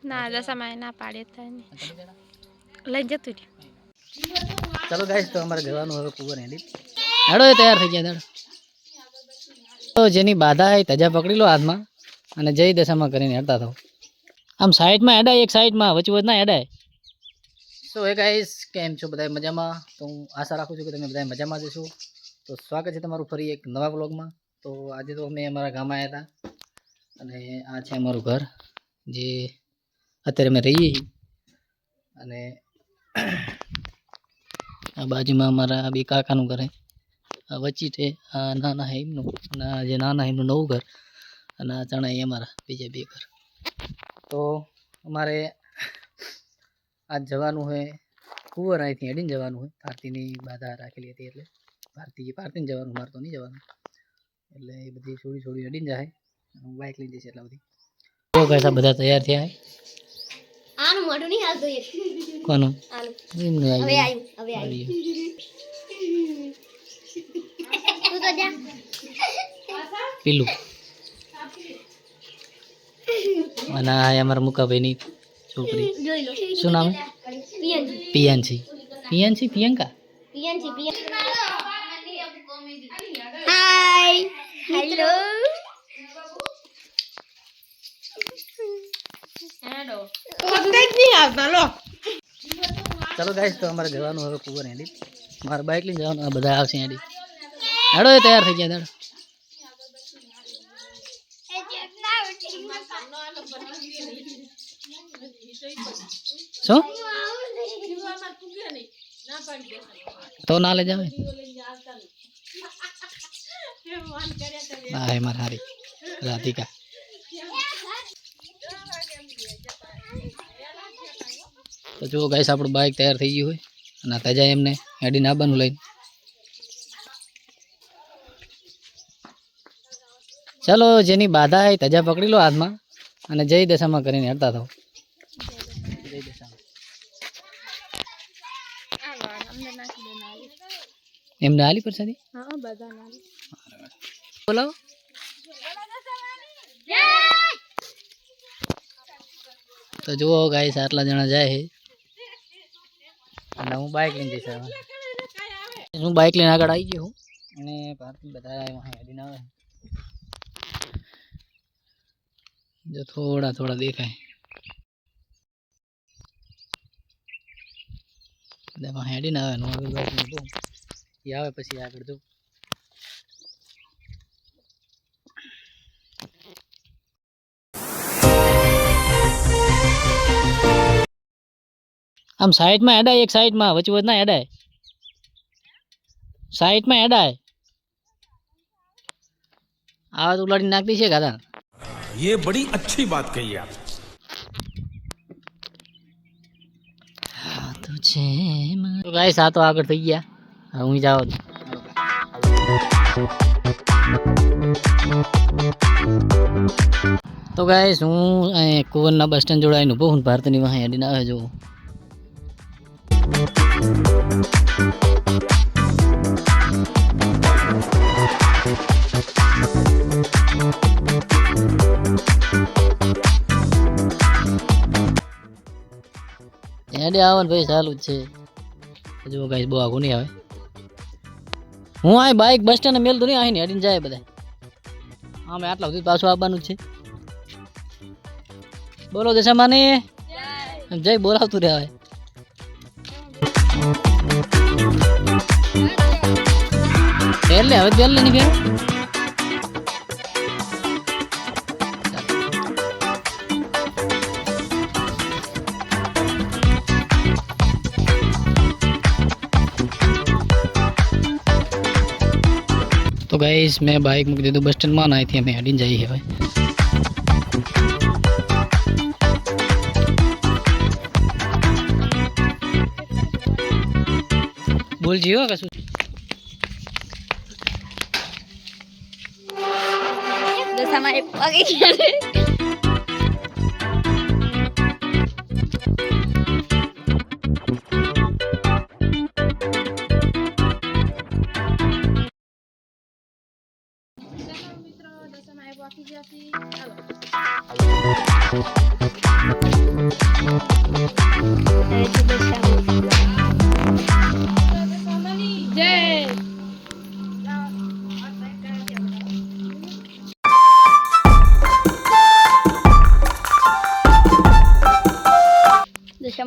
ના દશામાં ના પાડે થાય લઈ જતું રહ્યું. चलो गाइस तो हमारे जवान હવે કુવર હેડી હેડો એ તૈયાર થઈ ગયા તો જેની બાધા હે તજા પકડી લો હાથમાં અને જય દશામાં કરીને હેડતા થાવ. આમ સાઈડમાં હેડાય એક સાઈડમાં વચવચ ના હેડાય. સો હે ગાઈસ કેમ છો બધા મજામાં? તો હું આશા રાખું છું કે તમે બધા મજામાં જ છો. તો સ્વાગત છે તમારું ફરી એક નવા વ્લોગમાં. તો આજે તો અમે અમારા ગામમાં આવ્યા હતા અને આ છે અમારું ઘર જે અત્યારે અમે રહીએ અને આ બાજુમાં અમારા બે કાકાનું ઘર આ વચ્ચે છે આ નાના હે એમનું અને આ જે નાના એમનું નવું ઘર અને આ ચણા એ અમારા બીજા બે ઘર. તો અમારે આજ જવાનું હોય કુંવર અહીંથી હેડીને જવાનું હોય. ભારતીની બાધા રાખેલી હતી એટલે ભારતીને જવાનું, મારે તો નહીં જવાનું. એટલે એ બધી છોડી હેડીને જાય. હું બાઇક લઈ જઈશ એટલા બધી. તો કૈસા બધા તૈયાર થયા આનું મોઢું નહીં હાલતું એ કોનું આનું એમને હવે આવ્યું તું તો જા પીલું અને આ અમારા મુકાભાઈની છોકરી જોઈ લો શું નામ પિયનજી પ્રિયંકા હાય હેલો ચલો ગાઈસ તો અમારે જવાનું હવે કુંવર હેડી. મારે બાઇક લઈને જવાનું, આ બધા આવશે હેડી. હેડો એ તૈયાર થઈ ગયા હેડો. શું તો ના લઈ જાવ હા મારે હારી રાધિકા. તો જો ગાઈસ આપણું બાઇક તૈયાર થઈ ગયું હોય અને તજા એમને હેડીને આવવાનું લઈને. ચાલો જેની બાધા હે તજા પકડી લો હાથમાં અને જય દશામાં કરીને હેડતા થાવ. જય દશામાં એમને આલી પ્રસાદી બોલાવો. તો જુઓ ગાઈસ આટલા જણા જાય છે અને હું બાઇક લઈને જઈશ. હું બાઇક લઈને આગળ આવી ગયો હું અને ભારતી બધા હેડીને આવે જો થોડા દેખાય બધામાં હેડીને આવે ને આગળ બાઇક લઈને બહુ એ આવે પછી આગળ જવું. આમ સાઈડમાં હેડાય એક સાઈડમાં વચવચ ના હેડાય. સાઈડમાં હેડાય આવાજ ઉલાડી નાખતી છે ગાદા. ये बड़ी अच्छी बात कही आप. હા તો છે તો ગાઈસ આ તો આગળ થઈ ગયા. હવે હું જાવ તો ગાઈસ હું કુંવરના બસ સ્ટેન્ડ જોડાઈને ઉભો હું ભારતની વાહ હેડીને આવે જો. હેડે આવવાનું ભાઈ ચાલુ જ છે. જો ગાઈસ બહુ આગું નહીં આવે. હું આ બાઇક બસ સ્ટેન્ડ મેલતું નહીં આવીને હેડીને જાય બધા. હા મેં આટલા સુધી પાછું આવવાનું જ છે. બોલો દશામાની જય બોલાવતું રે હવે. એટલે હવે બેલ નહીં ફેર તો ગાઈસ મેં બાઇક મૂકી દીધું બસ સ્ટેન્ડમાં ને અહીંથી અમે હેડીને જઈએ હવે. બોલ જીવો કશું દશામાં એક પગી ગયા મિત્રો દશામાં એક વાગી ગયા.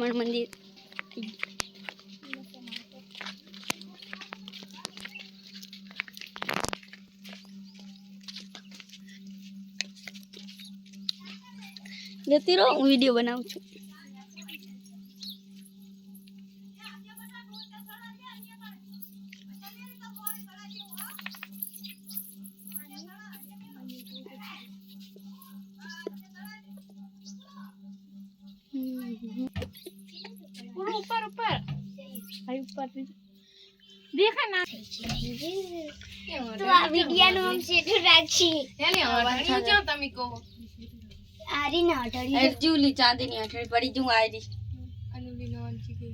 દશામા મંદિર જતી રહો હું વિડીયો બનાવું છું ऊपर ऊपर भाई ऊपर देखा ना તો આ વિડિયાનું આમ સેટું રાખી चलिए हमारा जो तमी को આરી ના હટડી જુલી ચાંદીની હટડી પડી જું આરી अनुली नो अंची के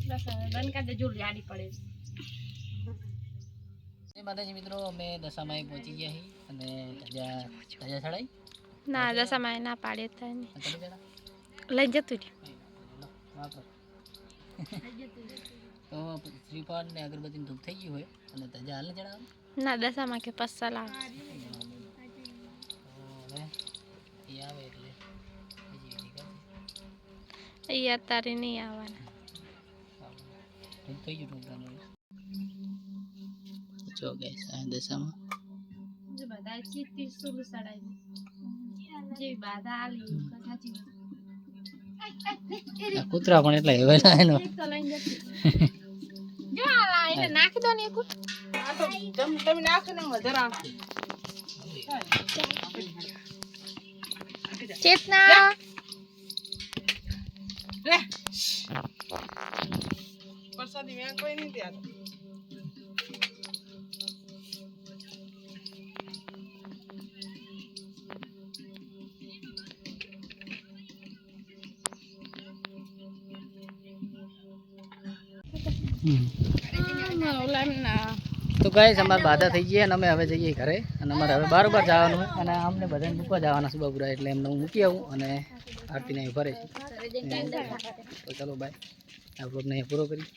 बस बन कर दे जुल यानी पड़े જય માતાજી મિત્રો, અમે દશામાએ પહોંચી ગયા છીએ અને ધજા ચડાઈ ના દશામાં ના પાડે તા ને કરી દેડા લઈ જતું વાપર તો શ્રીફળ ને અગરબત્તીનું ધૂપ થઈ ગયું હોય અને ધજા હાલ ચડાવ ના દશામાં કે પસ્સા લાવ હવે એ આવે એટલે બીજી વિધિ કરશે. એ અત્યારે નહીં આવવાના ધૂપ થઈ ગયું ઢોકળાનું. જો ગાઈસ આ દશામાં જે બધા ચીતી સુલ સડાઈ જે બાધા આલી કથાજી આ કૂતરા પણ એટલા હેવેલા એનો એક તો લઈને જતી જો આલા એને નાખી દો ને એક આ તો તમે નાખો ને મધર આવશે ચેતના લે પ્રસાદી મેં કોઈ નહીં ત્યાં તો ગાઈસ અમારે બાધા થઈ ગઈ અને અમે હવે જઈએ ઘરે અને અમારે હવે બારોબાર જવાનું હોય અને અમને બધાને મૂકવા જવાના છે બાબુરા એટલે એમને હું મૂકી આવું અને આરતીને અહીં ફરે છે તો ચલો બાય આ બ્લોગને અહીં પૂરો કરી